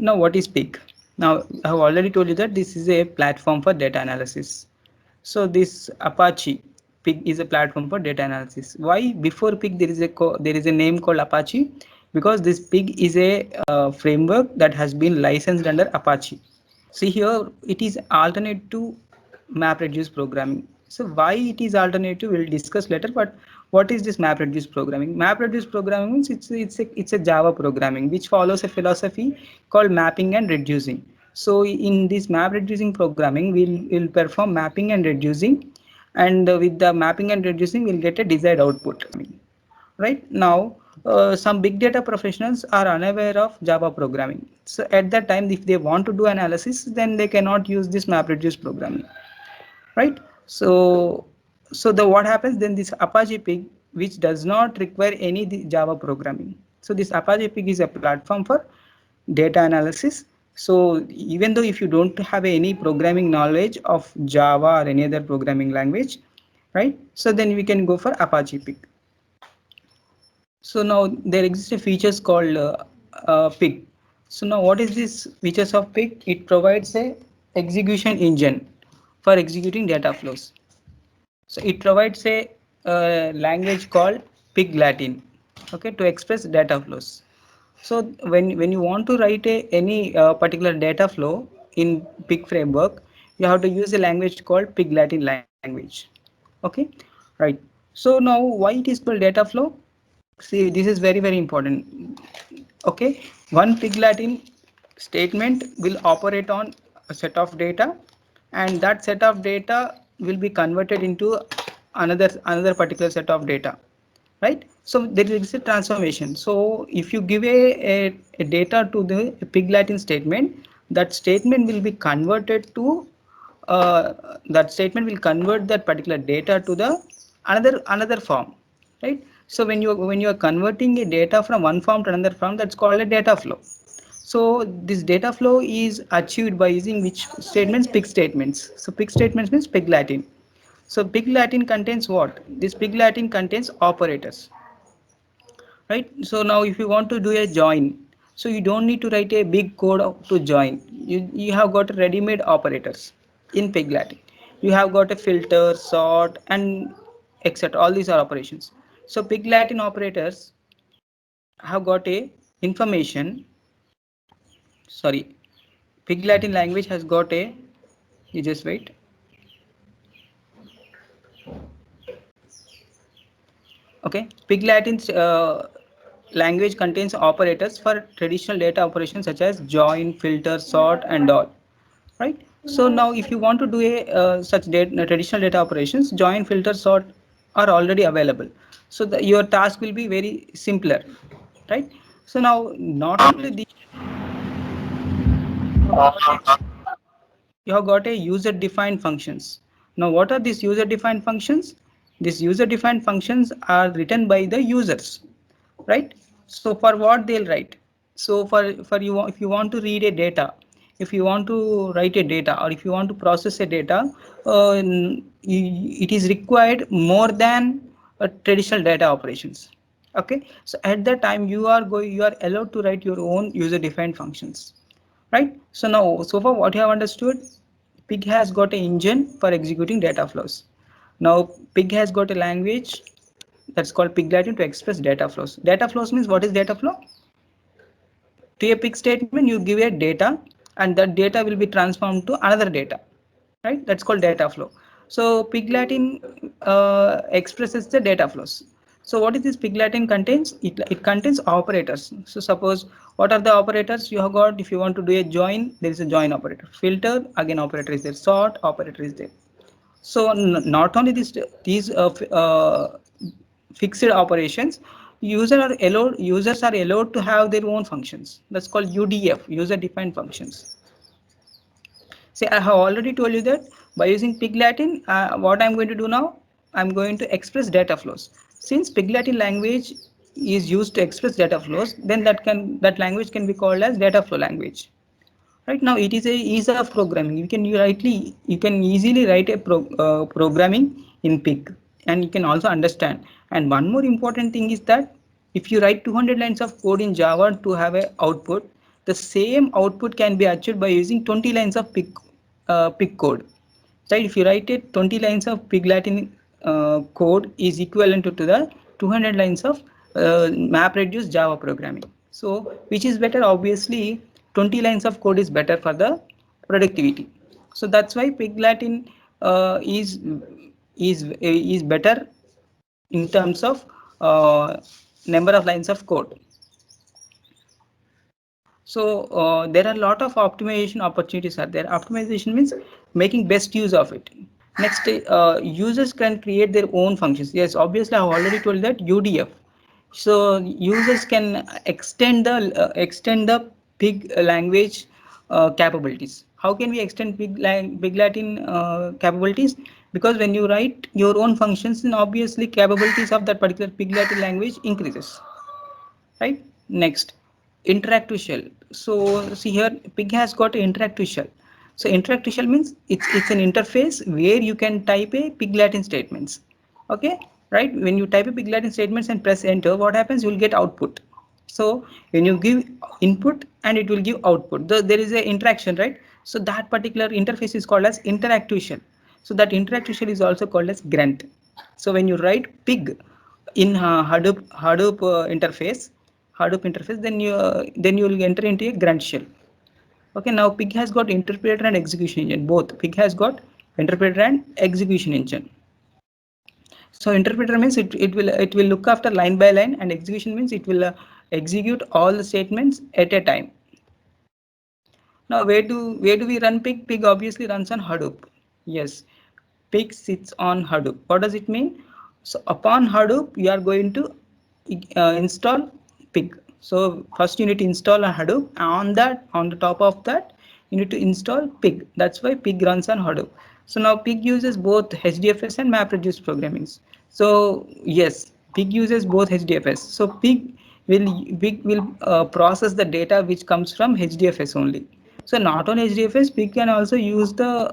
Now, what is Pig? Now, I have already told you that this is a platform for data analysis. So this Apache Pig is a platform for data analysis. Why before Pig there is a name called Apache? Because this Pig is a framework that has been licensed under Apache. See here, it is alternate to MapReduce programming. So why it is alternative, we'll discuss later. But what is this MapReduce programming? MapReduce programming means it's a Java programming which follows a philosophy called mapping and reducing. So in this map reducing programming, we'll perform mapping and reducing, and with the mapping and reducing, we'll get a desired output. Right now, some big data professionals are unaware of Java programming. So at that time, if they want to do analysis, then they cannot use this MapReduce programming, right? So the what happens then, this Apache Pig, which does not require any Java programming. So this Apache Pig is a platform for data analysis. So even though if you don't have any programming knowledge of Java or any other programming language, right? So then we can go for Apache Pig. So now there exists a features called Pig. So now what is this features of Pig? It provides a execution engine for executing data flows. So it provides a language called Pig Latin, okay, to express data flows. So when you want to write any particular data flow in Pig framework, you have to use a language called Pig Latin language. Okay, right. So now why it is called data flow? See, this is very important. Okay, one Pig Latin statement will operate on a set of data, and that set of data will be converted into another particular set of data, right? So there is a transformation. So if you give a data to the Pig Latin statement, that statement will be converted to that statement will convert that particular data to the another form, right? So when you are converting a data from one form to another form, that's called a data flow. So this data flow is achieved by using which statements? Pig statements. So Pig statements means Pig Latin. So Pig Latin contains what? This Pig Latin contains operators, right? So now if you want to do a join, so you don't need to write a big code to join. You have got ready-made operators in Pig Latin. You have got a filter, sort, and etc. All these are operations. So Pig Latin operators have got a information. Sorry, Pig Latin language has got a. You just wait. Okay, Pig Latin's language contains operators for traditional data operations such as join, filter, sort, and all. Right. So now, if you want to do a such traditional data operations, join, filter, sort are already available. So your task will be very simpler, right? So now, not only the you have got a user defined functions. Now what are these user defined functions? These user defined functions are written by the users, right? So for what they'll write? So for you, if you want to read a data, if you want to write a data, or if you want to process a data, it is required more than traditional data operations. Okay, so at that time you are allowed to write your own user defined functions, right? So now, so far what you have understood, Pig has got an engine for executing data flows. Now Pig has got a language that's called Pig Latin to express data flows. Data flows means, what is data flow? To a Pig statement, you give a data, and that data will be transformed to another data, right? That's called data flow. So Pig Latin expresses the data flows. So what is this Pig Latin contains? It contains operators. So suppose, what are the operators you have got? If you want to do a join, there is a join operator. Filter, again operator is there. Sort, operator is there. So not only these fixed operations, users are allowed to have their own functions. That's called UDF, user defined functions. See, I have already told you that by using Pig Latin, what I'm going to do now, I'm going to express data flows. Since Pig Latin language is used to express data flows, then that language can be called as data flow language. Right now, it is a ease of programming. You can easily write a programming in Pig, and you can also understand. And one more important thing is that if you write 200 lines of code in Java to have a output, the same output can be achieved by using 20 lines of pig code. Right? If you write it, 20 lines of pig Latin code is equivalent to the 200 lines of MapReduce Java programming. So which is better? Obviously 20 lines of code is better for the productivity. So that's why pig Latin is better in terms of number of lines of code. So there are a lot of optimization opportunities are there. Optimization means making best use of it. Next, users can create their own functions. Yes, obviously I have already told that UDF. So users can extend the pig language capabilities. How can we extend pig Latin capabilities? Because when you write your own functions, then obviously capabilities of that particular pig Latin language increases. Right? Next, interactive shell. So see here, pig has got an interactive shell. So interactive shell means it's an interface where you can type a pig Latin statements. Okay, right? When you type a pig Latin statements and press enter, what happens? You will get output. So when you give input and it will give output, there is a interaction, right? So that particular interface is called as interactive shell. So that interactive shell is also called as grunt. So when you write pig in Hadoop interface, then you will enter into a grunt shell. Okay, now pig has got interpreter and execution engine. Both pig has got interpreter and execution engine. So interpreter means it will look after line by line, and execution means it will execute all the statements at a time. Now where do we run pig? Pig obviously runs on Hadoop. Yes, pig sits on Hadoop. What does it mean? So upon Hadoop, we are going to install pig. So first you need to install a Hadoop. On the top of that, you need to install pig. That's why pig runs on Hadoop. So now pig uses both HDFS and MapReduce programmings. So yes, pig uses both HDFS. So pig will process the data which comes from HDFS only. So not on HDFS, pig can also use the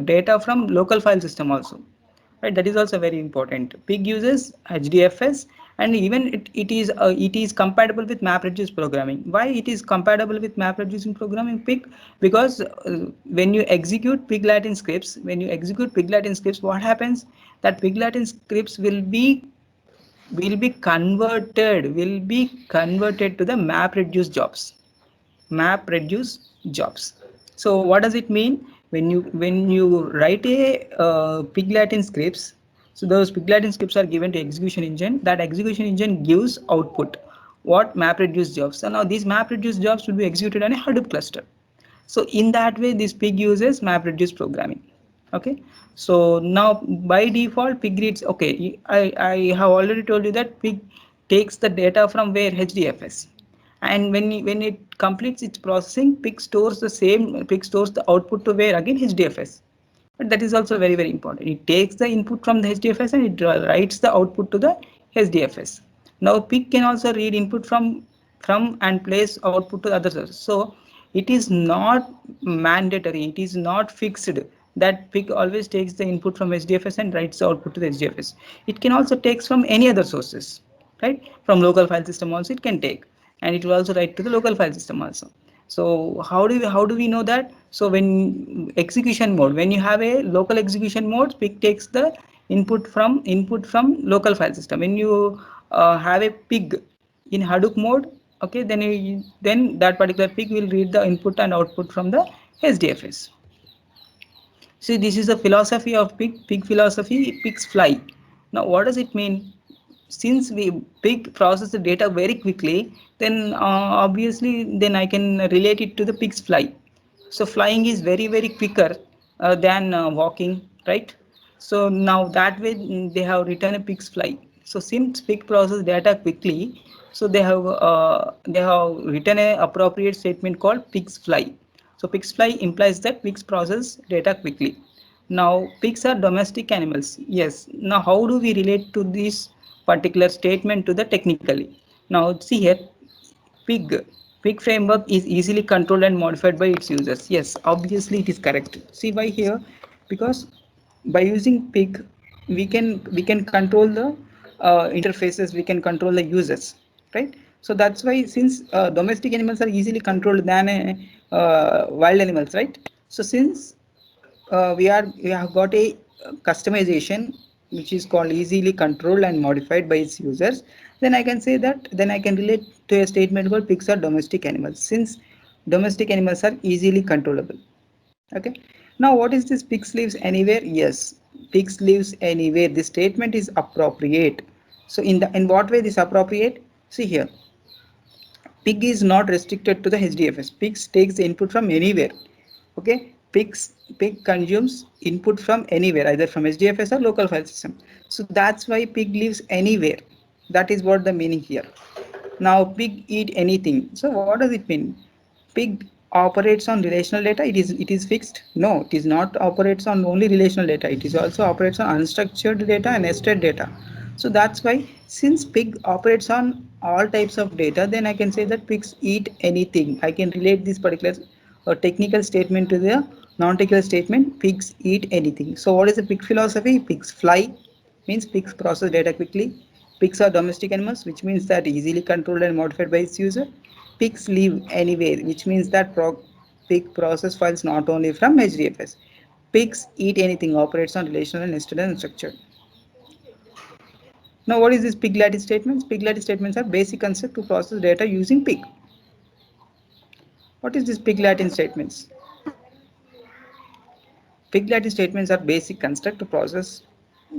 data from local file system also. Right, that is also very important. Pig uses HDFS, and even it is compatible with MapReduce programming. Why it is compatible with MapReduce in programming pig? Because when you execute pig Latin scripts, what happens? That pig Latin scripts will be converted to the MapReduce jobs. So what does it mean? When you write a pig Latin scripts, so those pig Latin scripts are given to execution engine. That execution engine gives output what MapReduce jobs. So now these MapReduce jobs will be executed on a Hadoop cluster. So in that way, this pig uses MapReduce programming. Okay, so now by default pig reads. Okay, I have already told you that pig takes the data from where? HDFS. And when it completes its processing, pig stores the output to where? Again, HDFS. But that is also very important. It takes the input from the HDFS and it writes the output to the HDFS. Now pig can also read input from and place output to other sources. So it is not mandatory, it is not fixed that pig always takes the input from HDFS and writes the output to the HDFS. It can also takes from any other sources, right? From local file system also it can take, and it will also write to the local file system also. So how do we know that? So when execution mode, when you have a local execution mode, pig takes the input from local file system. When you have a pig in Hadoop mode, okay, then that particular pig will read the input and output from the HDFS. See, this is the philosophy of pig philosophy. Pigs fly. Now what does it mean? Since we pig process the data very quickly, then obviously then I can relate it to the pig's fly. So flying is very quicker than walking, right? So now that way they have written a pig's fly. So since pig process data quickly, so they have written a appropriate statement called pig's fly. So pig's fly implies that pigs process data quickly. Now pigs are domestic animals. Yes. Now how do we relate to this particular statement to the technically? Now see here, pig pig framework is easily controlled and modified by its users. Yes, obviously it is correct. See why here? Because by using pig, we can control the interfaces, we can control the users, right? So that's why, since domestic animals are easily controlled than wild animals, right? So since we have got a customization which is called easily controlled and modified by its users, then I can say that, then I can relate to a statement called pigs are domestic animals, since domestic animals are easily controllable. Okay. Now what is this pigs lives anywhere? Yes, pigs lives anywhere. This statement is appropriate. So in what way this appropriate? See here, pig is not restricted to the HDFS. Pigs takes input from anywhere. Okay, pig consumes input from anywhere, either from HDFS or local file system. So that's why pig lives anywhere. That is what the meaning here. Now pig eat anything. So what does it mean? Pig operates on relational data. It is fixed. No, it is not operates on only relational data. It is also operates on unstructured data and nested data. So that's why, since pig operates on all types of data, then I can say that pigs eat anything. I can relate this particular technical statement to the non-technical statement, pigs eat anything. So what is the pig philosophy? Pigs fly, means pigs process data quickly. Pigs are domestic animals, which means that easily controlled and modified by its user. Pigs live anywhere, which means that pig process files not only from HDFS. Pigs eat anything, operates on relational and nested and structured. Now, what is this pig lattice statements? Pig lattice statements are basic concept to process data using pig. What is this pig lattice statements? Pig lattice statements are basic construct to process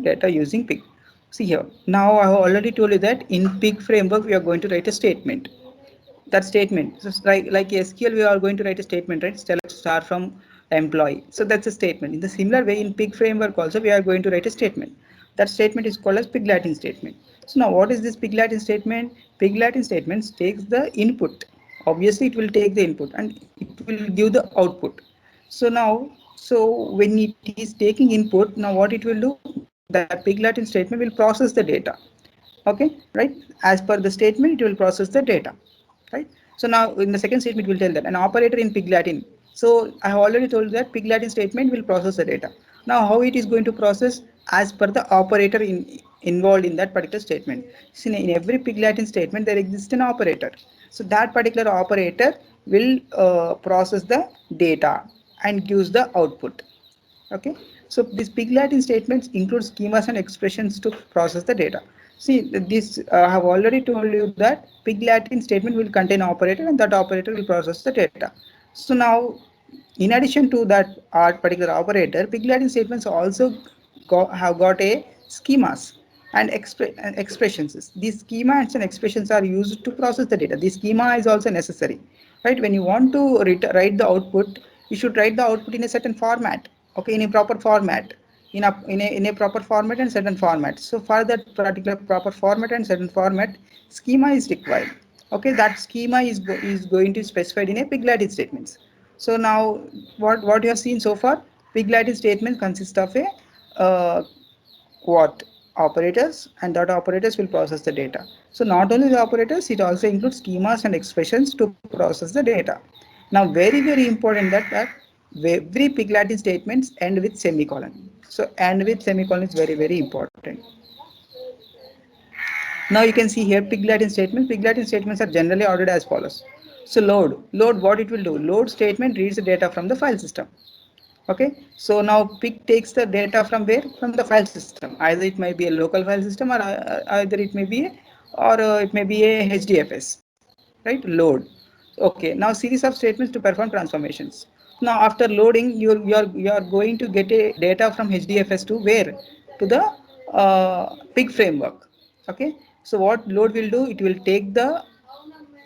data using pig. See here. Now I have already told you that in pig framework we are going to write a statement. That statement, so like SQL, we are going to write a statement, right? Select star from employee. So that's a statement. In the similar way, in pig framework also we are going to write a statement. That statement is called as pig Latin statement. So now what is this pig Latin statement? Pig Latin statement takes the input. Obviously it will take the input and it will give the output. So now, so when it is taking input, now what it will do, that pig Latin statement will process the data. Okay, right? As per the statement, it will process the data, right? So now in the second statement, it will tell that an operator in pig Latin. So I have already told that pig Latin statement will process the data. Now how it is going to process? As per the operator involved in that particular statement. See, in every pig Latin statement, there exists an operator. So that particular operator will process the data and gives the output. Okay, so these pig Latin statements include schemas and expressions to process the data. See, this I have already told you that pig Latin statement will contain operator and that operator will process the data. So now, in addition to that particular operator, pig Latin statements also have got a schemas and expressions. These schemas and expressions are used to process the data. The schema is also necessary, right? When you want to write the output, you should write the output in a certain format. Okay, in a proper format, in a proper format and certain format. So for that particular proper format and certain format, schema is required. Okay, that schema is going to be specified in a pig Latin statements. So now what you have seen so far, pig Latin statement consists of a uh, what operators, and that operators will process the data. So not only the operators, it also includes schemas and expressions to process the data. Now very important that every pig Latin statements end with semicolon. So end with semicolon is very important. Now you can see here pig Latin statements. Pig Latin statements are generally ordered as follows. So load what it will do. Load statement reads the data from the file system. Okay, so now pig takes the data from where? From the file system. Either it may be a local file system, or either it may be it may be a HDFS, right? Load. Okay, now series of statements to perform transformations. Now after loading, you are going to get a data from HDFS to where? To the pig framework. Okay, so what load will do? It will take the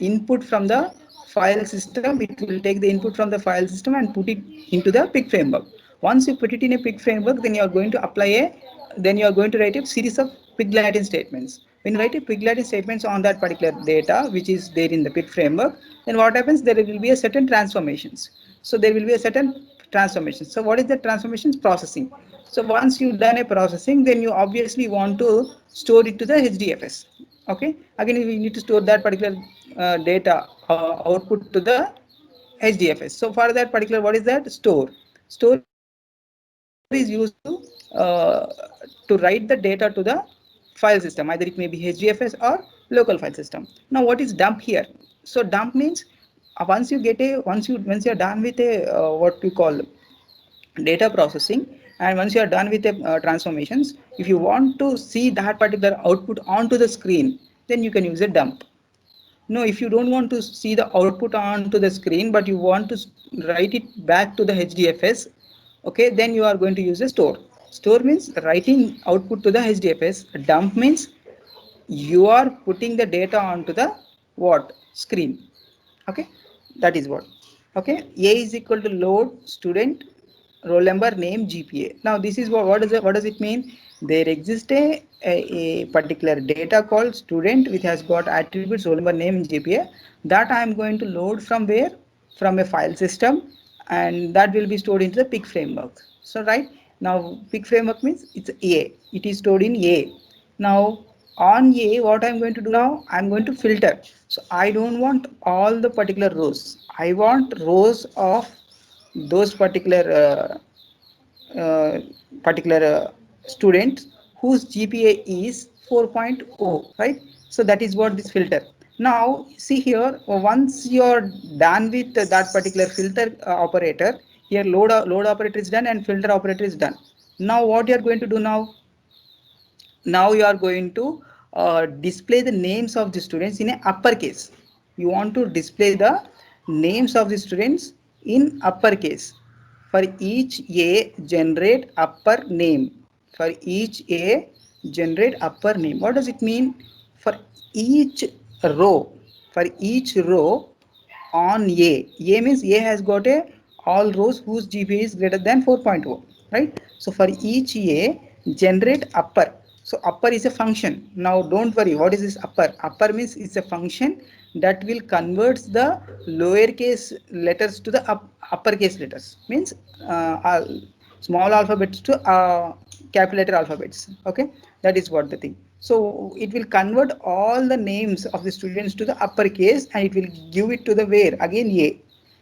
input from the file system. It will take the input from the file system and put it into the pig framework. Once you put it in a pig framework, then you are going to then you are going to write a series of pig Latin statements. When you write a pig Latin statements on that particular data which is there in the pig framework, then what happens? There will be a certain transformations. So there will be a certain transformations. So what is the transformations? Processing. So once you've done a processing, then you obviously want to store it to the HDFS. Okay, again we need to store that particular data output to the HDFS. So for that particular, what is that? Store is used to write the data to the file system. Either it may be HDFS or local file system. Now what is dump here? So dump means once you're done with a what we call data processing, and once you are done with the transformations, if you want to see that particular output onto the screen, then you can use a dump. No, if you don't want to see the output onto the screen, but you want to write it back to the HDFS, okay, then you are going to use a store. Store means writing output to the HDFS. Dump means you are putting the data onto the what screen. Okay, that is what. Okay, A is equal to load student roll number name GPA. Now this is what does it mean? There exists a particular data called student which has got attributes roll number name GPA, that I am going to load from where? From a file system, and that will be stored into the pig framework. So right now pig framework means it's A, it is stored in A. Now on A, what I'm going to do now, I'm going to filter. So I don't want all the particular rows, I want rows of those particular students whose GPA is 4.0, right? So that is what this filter. Now see here, once you're done with that particular filter operator, here load operator is done and filter operator is done. Now what you are going to do now? Now you are going to display the names of the students in a uppercase. You want to display the names of the students in uppercase. For each A, generate upper name. For each A, generate upper name. What does it mean? For each row, for each row on A means A has got a all rows whose GPA is greater than 4.0, right? So for each A, generate upper. So upper is a function. Now don't worry, what is this upper? Upper means it's a function that will convert the lowercase letters to the uppercase letters. Means small alphabets to capital letter alphabets. Okay, that is what the thing. So it will convert all the names of the students to the uppercase, and it will give it to the where again A.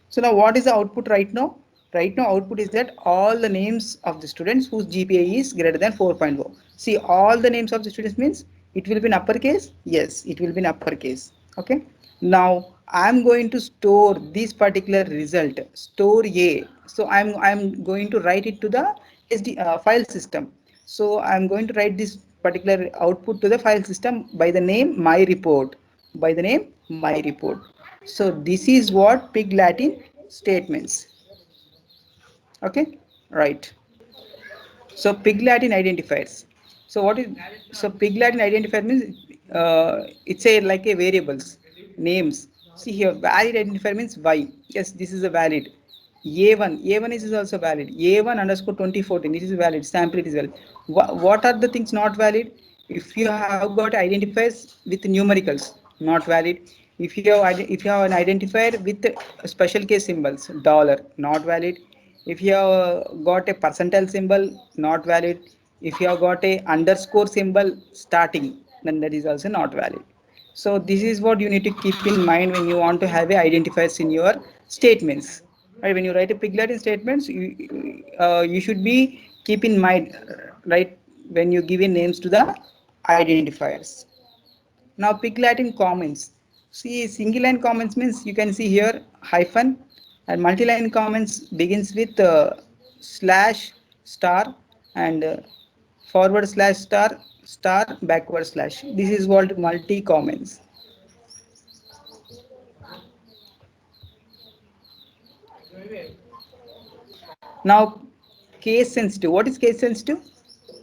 So now what is the output right now? Right now output is that all the names of the students whose GPA is greater than 4.0. See, all the names of the students means it will be in uppercase. Yes, it will be in uppercase. Okay. Now I'm going to store this particular result. Store A. So I'm going to write it to the SD file system. So I'm going to write this particular output to the file system by the name my report. By the name my report. So this is what pig Latin statements. Okay, right. So pig Latin identifiers. So what is so pig Latin identifier means it's a like a variables names. See here, valid identifier means y. Yes, this is a valid. A1 is also valid. A1 underscore 2014. This is valid. Sample it is valid. What are the things not valid? If you have got identifiers with numericals, not valid. If you have an identifier with special case symbols, dollar, not valid. If you have got a percentile symbol, not valid. If you have got a underscore symbol starting, then that is also not valid. So this is what you need to keep in mind when you want to have a identifiers in your statements. Right? When you write a pig Latin statements, you should be keep in mind, right, when you give in names to the identifiers. Now pig Latin comments. See, single line comments means you can see here hyphen, and multi-line comments begins with slash star and forward slash star star backward slash. This is called multi comments. Now case sensitive. What is case sensitive?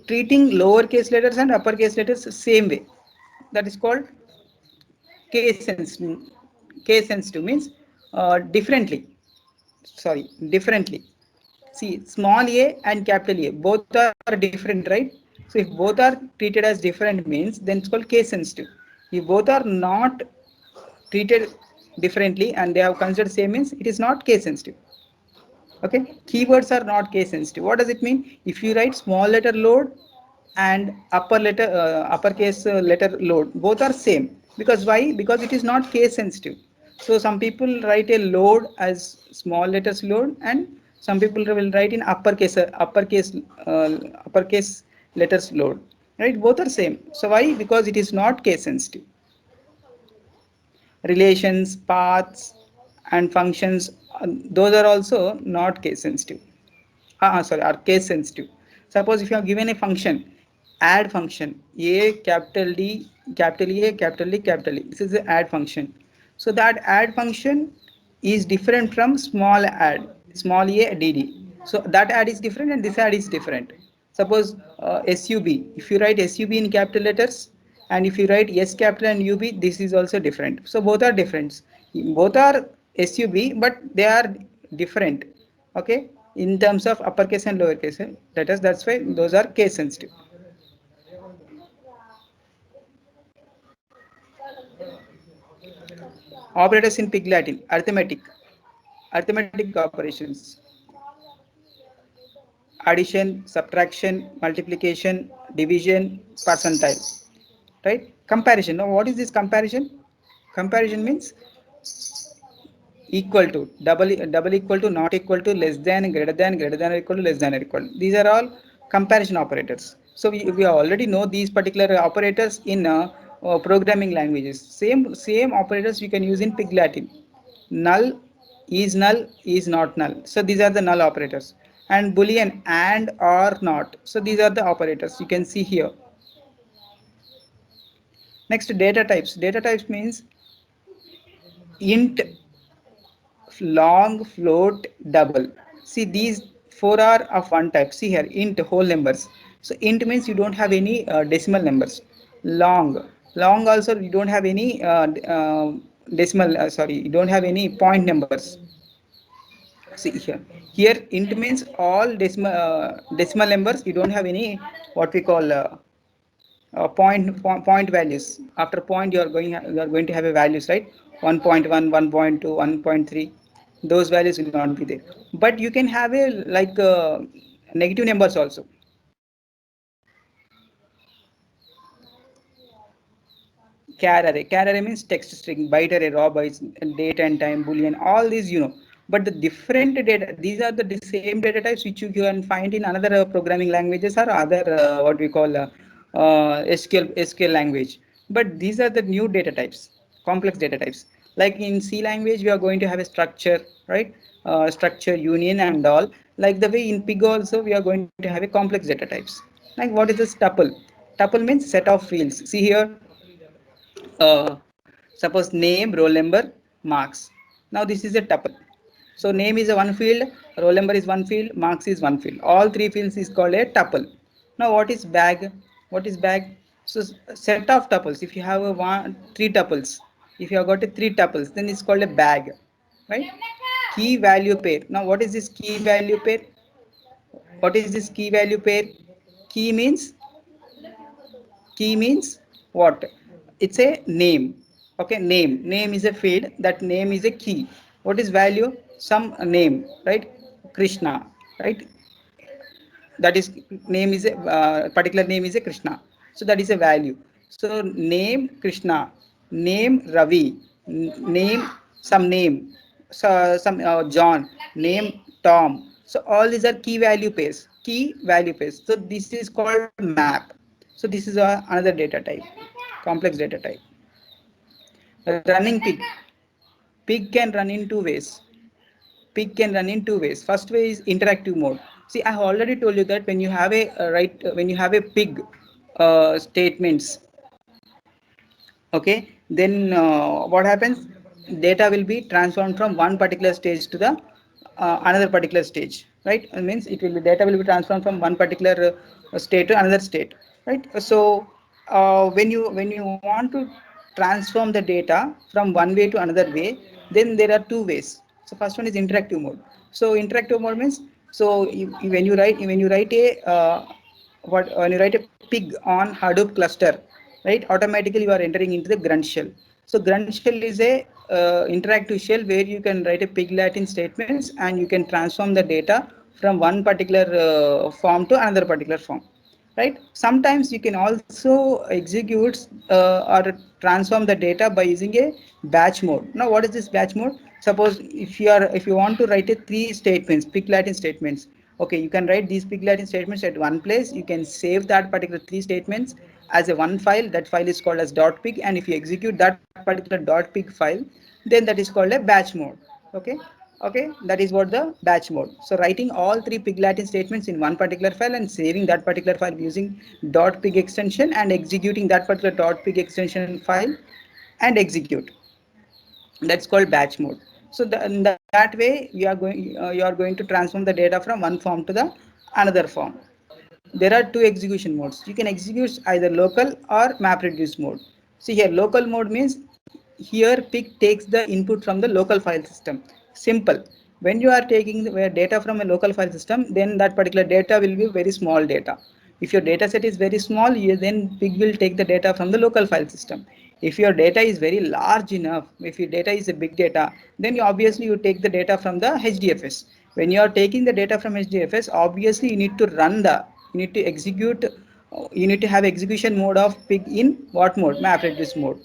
Treating lowercase letters and uppercase letters same way. That is called case sensitive. Case sensitive means differently. Sorry, differently. See, small a and capital A both are different, right? So if both are treated as different means, then it's called case sensitive. If both are not treated differently and they have considered same means, it is not case sensitive. Okay, keywords are not case sensitive. What does it mean? If you write small letter load and uppercase letter load, both are same. Because why? Because it is not case sensitive. So some people write a load as small letters load, and some people will write in uppercase letters load, right? Both are same. So why? Because it is not case sensitive. relations, paths, and functions, those are also not case sensitive. Sorry, are case sensitive. Suppose if you have given a function, add function, a capital D, capital A, capital D, capital E. This is the add function. So that add function is different from small add, small a dd. So that add is different and this add is different. Suppose sub, if you write sub in capital letters, and if you write s capital and ub, this is also different. So both are different. Both are sub, but they are different. Okay, in terms of uppercase and lowercase letters, that's why those are case sensitive. Operators in Pig Latin: arithmetic operations, addition, subtraction, multiplication, division, percentile, right? Comparison. Now what is this comparison? Comparison means equal to, double equal to, not equal to, less than, greater than or equal to, less than or equal to. These are all comparison operators. So we already know these particular operators in programming languages. Same operators we can use in Pig Latin. Null is not null, so these are the null operators. And boolean, and or not, so these are the operators you can see here. Next, data types means int, long, float, double. See, these four are of one type. See here, int, whole numbers. So int means you don't have any decimal numbers. Long also you don't have any decimal. Sorry, you don't have any point numbers. See here, int means all decimal numbers. You don't have any what we call point values. After point, you are going to have a values, right? 1.1, 1.2, 1.3. Those values will not be there. But you can have a like negative numbers also. Char array means text string, byte array, raw bytes, date and time, boolean, all these you know. But the different data, these are the same data types which you can find in another programming languages or other what we call SQL language. But these are the new data types, complex data types. Like in C language, we are going to have a structure, right? Structure, union, and all. Like the way in Pig also, we are going to have a complex data types. Like what is this tuple? Tuple means set of fields. See here, suppose name, roll number, marks. Now this is a tuple. So name is a one field, roll number is one field, marks is one field. All three fields is called a tuple. Now what is bag? What is bag? So set of tuples. If you have a three tuples, if you have got a three tuples, then it's called a bag, right? Key value pair. Now what is this key value pair? What is this key value pair? Key means Key means what? It's a name. Okay, name is a field. That name is a key. What is value? Some name, right? Krishna, right? That is, name is a particular name is a Krishna, so that is a value. So name Krishna, name Ravi, name some name, so some John, name Tom. So all these are key value pairs. So this is called map. So this is another data type, complex data type. Running pig. Pig can run in two ways. Pig can run in two ways. First way is interactive mode. See, I have already told you that when you have a when you have a pig statements, okay, then what happens? Data will be transformed from one particular stage to the another particular stage, right? It means it will be, data will be transformed from one particular state to another state, right? So when you want to transform the data from one way to another way, then there are two ways. So first one is interactive mode. So interactive mode means, so when you write a when you write a pig on Hadoop cluster, right, automatically you are entering into the grunt shell. So grunt shell is a interactive shell where you can write a pig Latin statements and you can transform the data from one particular form to another particular form, right? Sometimes you can also execute or transform the data by using a batch mode. Now what is this batch mode? Suppose if you want to write a three statements, pig Latin statements, Okay, you can write these pig Latin statements at one place. You can save that particular three statements as a one file. That file is called as .pig, and if you execute that particular .pig file, then that is called a batch mode. Okay, okay, that is what the batch mode. So writing all three pig Latin statements in one particular file and saving that particular file using .pig extension and executing that particular .pig extension file and execute, that's called batch mode. So in that way you are going to transform the data from one form to the another form. There are two execution modes. You can execute either local or map reduce mode. See here, local mode means here pig takes the input from the local file system. Simple. When you are taking the data from a local file system, then that particular data will be very small data. If your data set is very small, then pig will take the data from the local file system. If your data is very large enough, if your data is a big data, then obviously you take the data from the HDFS. When you are taking the data from HDFS, obviously you need to run the, you need to execute, you need to have execution mode of pig in what mode? Map reduce mode.